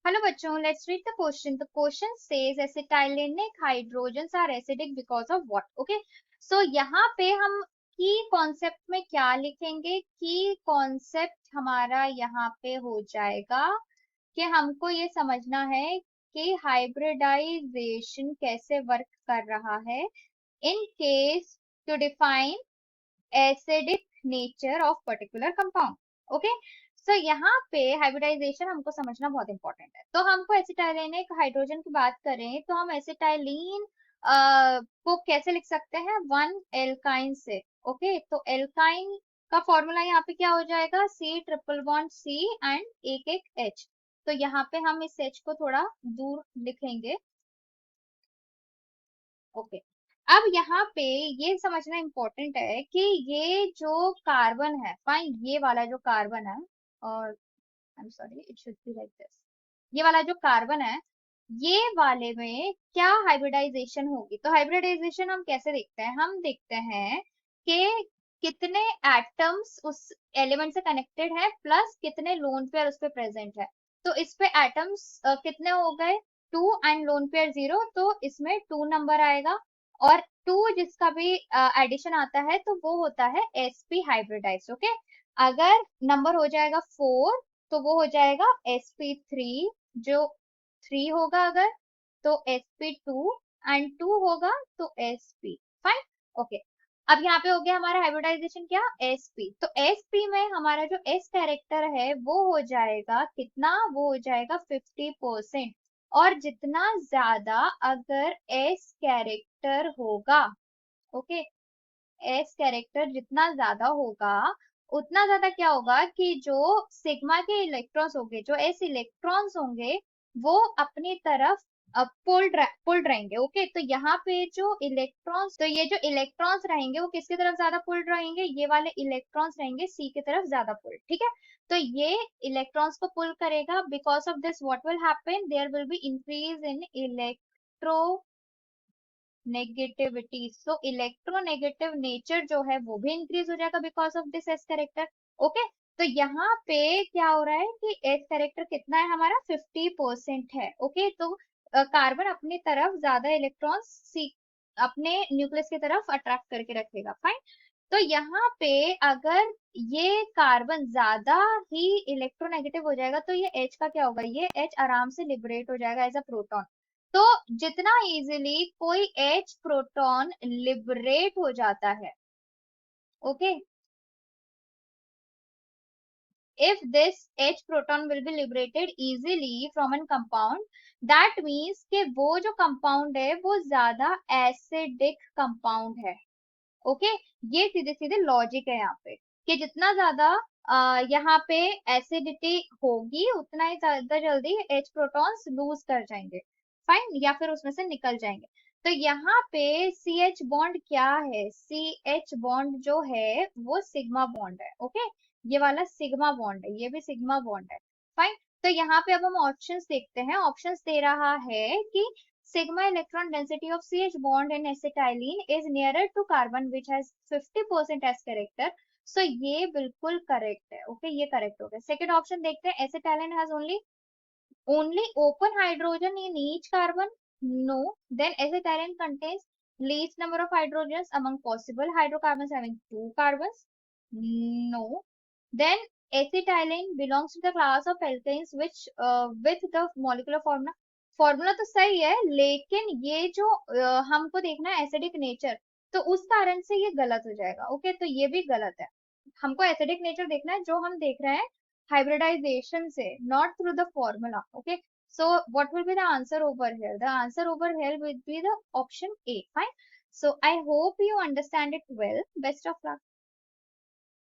Hello बच्चों, let's read the question. The question says acetylenic hydrogens are acidic because of what. Okay, so यहाँ पे हम की concept में क्या लिखेंगे? की कॉन्सेप्ट हमारा यहाँ पे हो जाएगा कि हमको ये समझना है कि हाइब्रिडाइजेशन कैसे वर्क कर रहा है in case to define acidic nature of particular compound. Okay, so यहाँ पे हाइब्रिडाइजेशन हमको समझना बहुत इंपॉर्टेंट है। तो हमको एसिटाइलेनिक हाइड्रोजन की बात करें तो हम एसिटाइलिन को कैसे लिख सकते हैं? वन एल्काइन से। ओके, तो एल्काइन का फॉर्मूला यहाँ पे क्या हो जाएगा? C triple bond C and एक एक एच। तो यहाँ पे हम इस एच को थोड़ा दूर लिखेंगे। ओके, अब यहाँ पे ये समझना इंपॉर्टेंट है कि ये जो कार्बन है, फाइन, ये वाला जो कार्बन है, और I am sorry, it should be like this, ये वाला जो कार्बन है, ये वाले में क्या हाइब्रिडाइजेशन होगी? तो हाइब्रिडाइजेशन हम कैसे देखते हैं? हम देखते हैं कि कितने एटम्स उस एलिमेंट से कनेक्टेड है प्लस कितने लोन पेयर उस पे प्रेजेंट है। तो इस पे एटम्स कितने हो गए? 2 एंड लोन पेयर 0, तो इसमें 2 नंबर आएगा। और 2 जिसका भी एडिशन आता है तो वो होता है sp हाइब्रिडाइज्ड। ओके, अगर नंबर हो जाएगा 4 तो वो हो जाएगा sp3, जो 3 होगा अगर, तो sp2, एंड 2 होगा तो sp। Fine, okay. अब यहाँ पे हो गया हमारा हाइब्रिडाइजेशन क्या? sp। तो sp में हमारा जो s कैरेक्टर है वो हो जाएगा कितना? वो हो जाएगा 50%। और जितना ज्यादा अगर s कैरेक्टर होगा, ओके, एस कैरेक्टर जितना ज्यादा होगा उतना ज्यादा क्या होगा कि जो सिग्मा के इलेक्ट्रॉन्स होंगे, जो एस इलेक्ट्रॉन्स होंगे, वो अपनी तरफ पुल्ड रहेंगे। ओके, तो यहाँ पे जो इलेक्ट्रॉन्स, तो ये जो इलेक्ट्रॉन्स रहेंगे वो किसकी तरफ ज्यादा पुल्ड रहेंगे? ये वाले इलेक्ट्रॉन्स रहेंगे सी की तरफ ज्यादा पुल्ड। ठीक है, तो ये इलेक्ट्रॉन्स को पुल करेगा। Because of this what will happen? There will be increase in electronegativity. So electronegative nature जो है वो भी इंक्रीज हो जाएगा because of this S character. Okay, तो यहाँ पे क्या हो रहा है कि एस कैरेक्टर कितना है हमारा? 50% है। ओके, तो कार्बन अपनी तरफ ज्यादा इलेक्ट्रॉन्स सी अपने न्यूक्लियस की तरफ अट्रैक्ट करके रखेगा। फाइन, तो यहाँ पे अगर ये कार्बन ज्यादा ही इलेक्ट्रोनेगेटिव हो जाएगा तो ये H का क्या होगा? ये H आराम से लिबरेट हो जाएगा एज अ प्रोटॉन। तो जितना इजीली कोई H प्रोटॉन लिबरेट हो जाता है, okay, if this H proton will be liberated easily from an compound, that means कि वो जो कंपाउंड है वो ज्यादा एसिडिक कंपाउंड है। ओके, ये सीधे सीधे लॉजिक है यहाँ पे कि जितना ज्यादा यहाँ पे एसिडिटी होगी उतना ही ज्यादा जल्दी H प्रोटॉन्स लूज कर जाएंगे। फाइन, या फिर उसमें से निकल जाएंगे। तो यहाँ पे CH बॉन्ड क्या है? CH बॉन्ड जो है वो सिग्मा बॉन्ड है। ओके, ये वाला सिग्मा बॉन्ड है, ये भी सिग्मा बॉन्ड है। फाइन, तो यहाँ पे अब हम ऑप्शंस देखते हैं। ऑप्शंस दे रहा है कि sigma electron density of CH bond in acetylene is nearer to carbon which has 50% as character. So ये बिल्कुल करेक्ट है। ओके, ये करेक्ट हो गया। सेकंड ऑप्शन देखते हैं, acetylene has only open hydrogen in each carbon. No, then acetylene contains least number of hydrogens among possible hydrocarbons having 2 carbons. No, then acetylene belongs to the class of alkanes which with the molecular formula, formula तो सही है लेकिन ये जो हमको देखना है acidic nature, तो उस कारण से ये गलत हो जाएगा। ओके, तो ये भी गलत है। हमको एसिडिक नेचर देखना है जो हम देख रहे हैं hybridization से, not through the formula. Okay, so what will be the answer over here? The answer over here will be the option A. Fine, so I hope you understand it well. Best of luck.